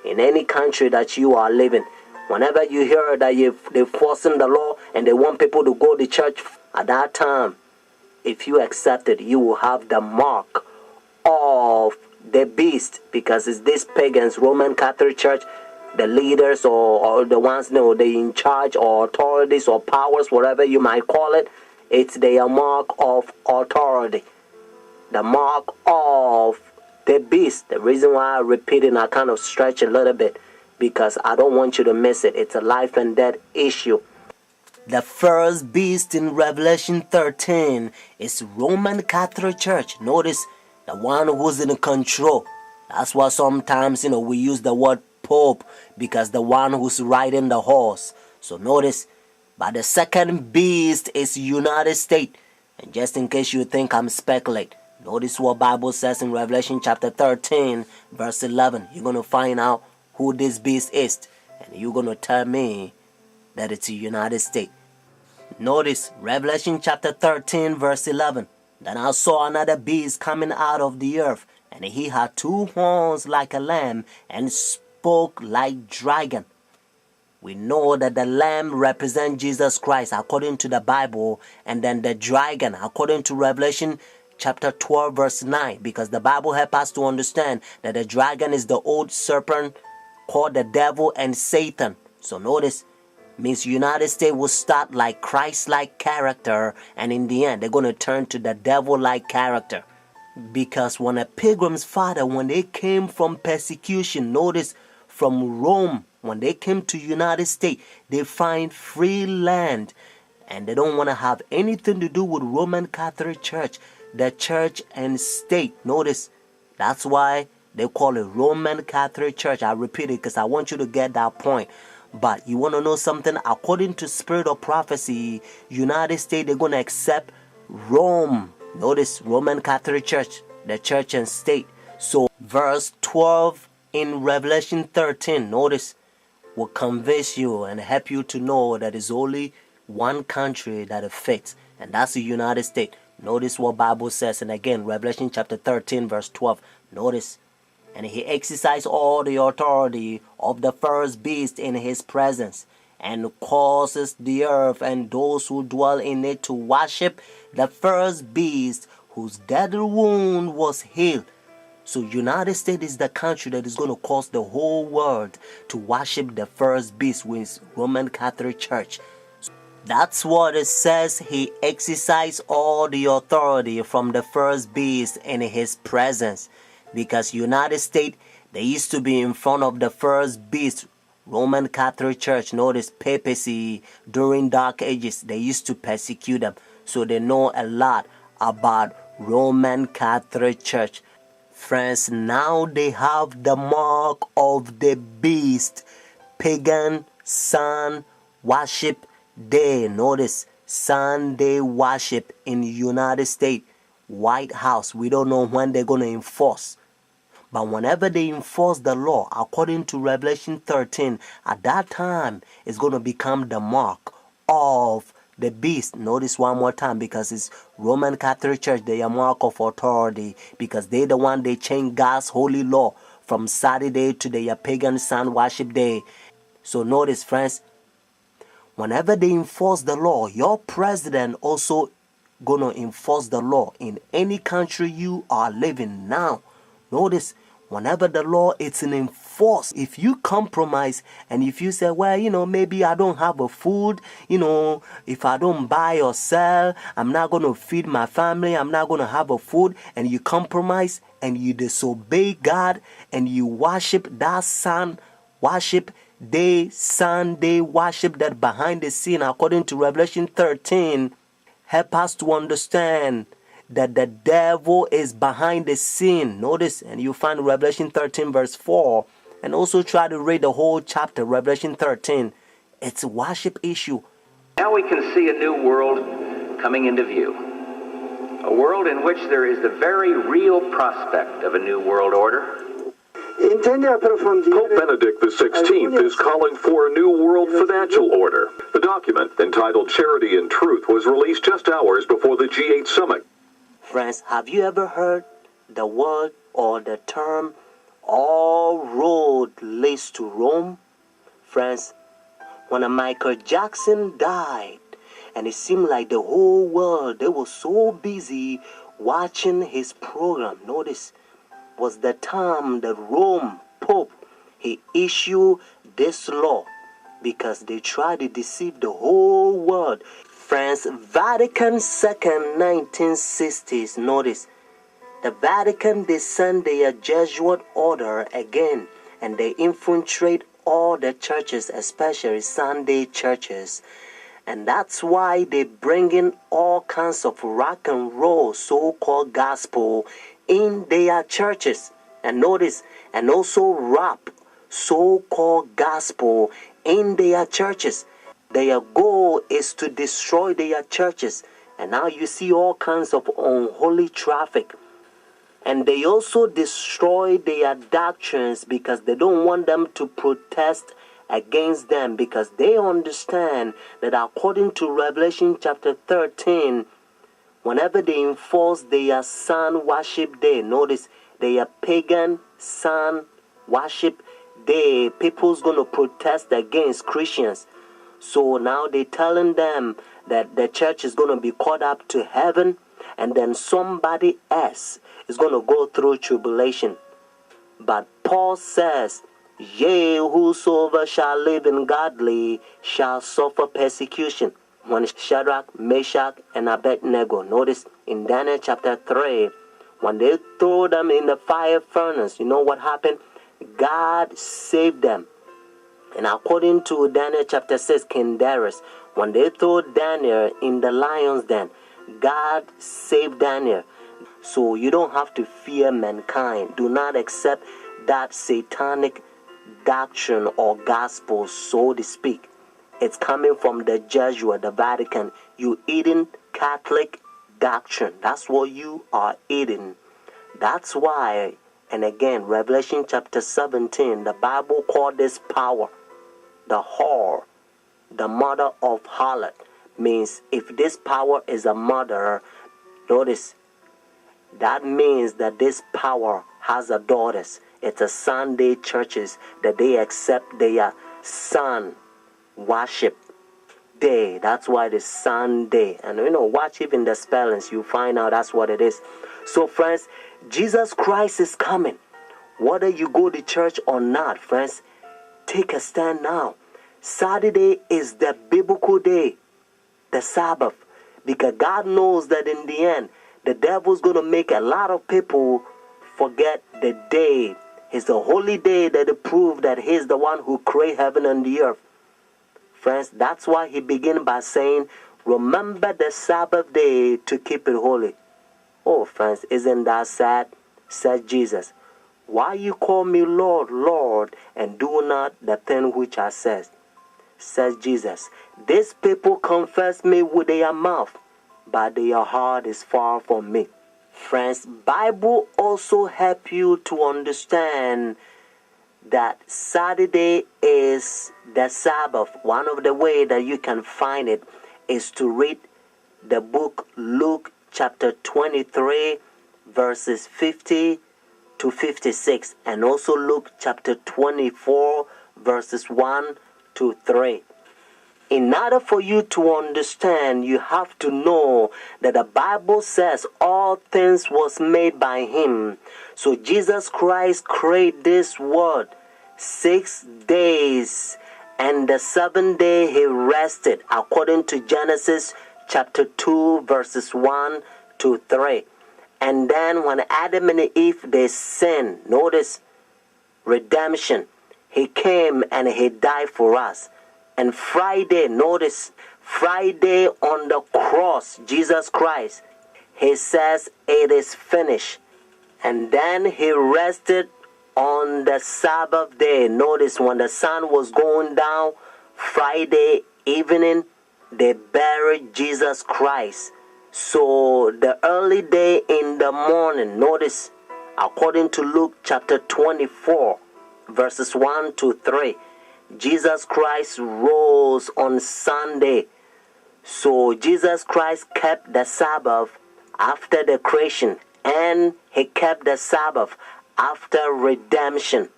in any country that you are living. Whenever you hear that they're forcing the law and they want people to go to church, at that time, if you accept it, you will have the mark of the beast, because it's these pagans, Roman Catholic Church, the leaders or the ones, they in charge, or authorities or powers, whatever you might call it. It's their mark of authority, the mark of the beast. The reason why I repeat it and I kind of stretch a little bit, because I don't want you to miss it. It's a life and death issue. The first beast in Revelation 13 is Roman Catholic Church. Notice, the one who's in control. That's why sometimes, we use the word Pope, because the one who's riding the horse. So notice, but the second beast is United States. And just in case you think I'm speculating, notice what Bible says in Revelation chapter 13, verse 11. You're going to find out who this beast is. And you're going to tell me that it's the United States. Notice Revelation chapter 13, verse 11. Then I saw another beast coming out of the earth, and he had 2 horns like a lamb, and spoke like dragon. We know that the lamb represents Jesus Christ according to the Bible, and then the dragon according to Revelation chapter 12, verse 9, because the Bible helps us to understand that the dragon is the old serpent called the devil and Satan. So notice, means United States will start like Christ-like character, and in the end they're going to turn to the devil-like character. Because when a pilgrim's father, when they came from persecution, notice, from Rome, when they came to United States, they find free land, and they don't want to have anything to do with Roman Catholic Church, the church and state. Notice, that's why they call it Roman Catholic Church. I repeat it because I want you to get that point. But you want to know something? According to spirit of prophecy, United States, they're going to accept Rome. Notice, Roman Catholic Church, the church and state. So verse 12 in Revelation 13, notice, will convince you and help you to know that it's only one country that it fits, and that's the United States. Notice what Bible says, and again, Revelation chapter 13, verse 12. Notice, and he exercised all the authority of the first beast in his presence, and causes the earth and those who dwell in it to worship the first beast, whose deadly wound was healed. So United States is the country that is going to cause the whole world to worship the first beast, which is Roman Catholic Church. That's what it says. He exercised all the authority from the first beast in his presence. Because United States, they used to be in front of the first beast, Roman Catholic Church. Notice papacy during Dark Ages, they used to persecute them. So they know a lot about Roman Catholic Church. Friends, now they have the mark of the beast. Pagan sun worship day. Notice, Sunday worship in United States. White House, we don't know when they're going to enforce. But whenever they enforce the law, according to Revelation 13, at that time, it's going to become the mark of the beast. Notice one more time, because it's Roman Catholic Church, they are mark of authority, because they the one, they change God's holy law from Saturday to their pagan sun worship day. So notice, friends, whenever they enforce the law, your president also gonna enforce the law in any country you are living now. Notice, whenever the law is enforced, if you compromise and if you say, well, maybe I don't have a food, if I don't buy or sell, I'm not going to feed my family, I'm not going to have a food, and you compromise and you disobey God and you worship that sun worship day, Sunday worship that behind the scene, according to Revelation 13, help us to understand that the devil is behind the scene. Notice, and you find Revelation 13 verse 4, and also try to read the whole chapter, Revelation 13. It's a worship issue. Now we can see a new world coming into view. A world in which there is the very real prospect of a new world order. Pope Benedict XVI is calling for a new world financial order. The document, entitled Charity and Truth, was released just hours before the G8 summit. Friends, have you ever heard the word or the term all road leads to Rome. Friends, when Michael Jackson died, and it seemed like the whole world, they were so busy watching his program. Notice, was the time that Rome Pope, he issued this law because they tried to deceive the whole world. Friends, Vatican II, 1960s, notice, the Vatican, they send their Jesuit order again, and they infiltrate all the churches, especially Sunday churches. And that's why they bring in all kinds of rock and roll, so-called gospel, in their churches. And notice, and also rap, so-called gospel, in their churches. Their goal is to destroy their churches. And now you see all kinds of unholy traffic. And they also destroy their doctrines because they don't want them to protest against them, because they understand that according to Revelation chapter 13, whenever they enforce their sun worship day, notice their pagan sun worship day, people's going to protest against Christians. So now they're telling them that the church is going to be caught up to heaven, and then somebody else is going to go through tribulation. But Paul says, yea, whosoever shall live in godly shall suffer persecution. When Shadrach, Meshach, and Abednego, notice in Daniel chapter 3, when they threw them in the fire furnace, you know what happened? God saved them. And according to Daniel chapter 6, King Darius, when they threw Daniel in the lion's den, God saved Daniel. So you don't have to fear mankind. Do not accept that satanic doctrine or gospel, so to speak. It's coming from the Jesuit, the Vatican. You eating Catholic doctrine. That's what you are eating. That's why, and again, Revelation chapter 17, the Bible called this power the whore, the mother of harlot. Means if this power is a mother, notice, that means that this power has a daughters. It's a Sunday churches that they accept their sun worship day. That's why it's Sunday. And watch even the spellings, you find out that's what it is. So friends, Jesus Christ is coming. Whether you go to church or not, friends, take a stand now. Saturday is the biblical day, the Sabbath, because God knows that in the end, the devil's going to make a lot of people forget the day. It's the holy day that they prove that he's the one who created heaven and the earth. Friends, that's why he began by saying, remember the Sabbath day to keep it holy. Oh, friends, isn't that sad? Said Jesus. Why you call me Lord, Lord, and do not the thing which I says? Says Jesus. These people confess me with their mouth, but their heart is far from me. Friends, Bible also help you to understand that Saturday is the Sabbath. One of the way that you can find it is to read the book Luke chapter 23 verses 50 to 56, and also Luke chapter 24 verses 1 to 3. In order for you to understand, you have to know that the Bible says all things was made by him. So Jesus Christ created this world 6 days, and the 7th day he rested, according to Genesis chapter 2 verses 1 to 3. And then when Adam and Eve, they sinned, notice redemption. He came and he died for us. And Friday, notice, Friday on the cross, Jesus Christ, he says it is finished. And then he rested on the Sabbath day. Notice when the sun was going down, Friday evening, they buried Jesus Christ. So the early day in the morning, notice, according to Luke chapter 24, verses 1 to 3, Jesus Christ rose on Sunday. So Jesus Christ kept the Sabbath after the creation, and he kept the Sabbath after redemption.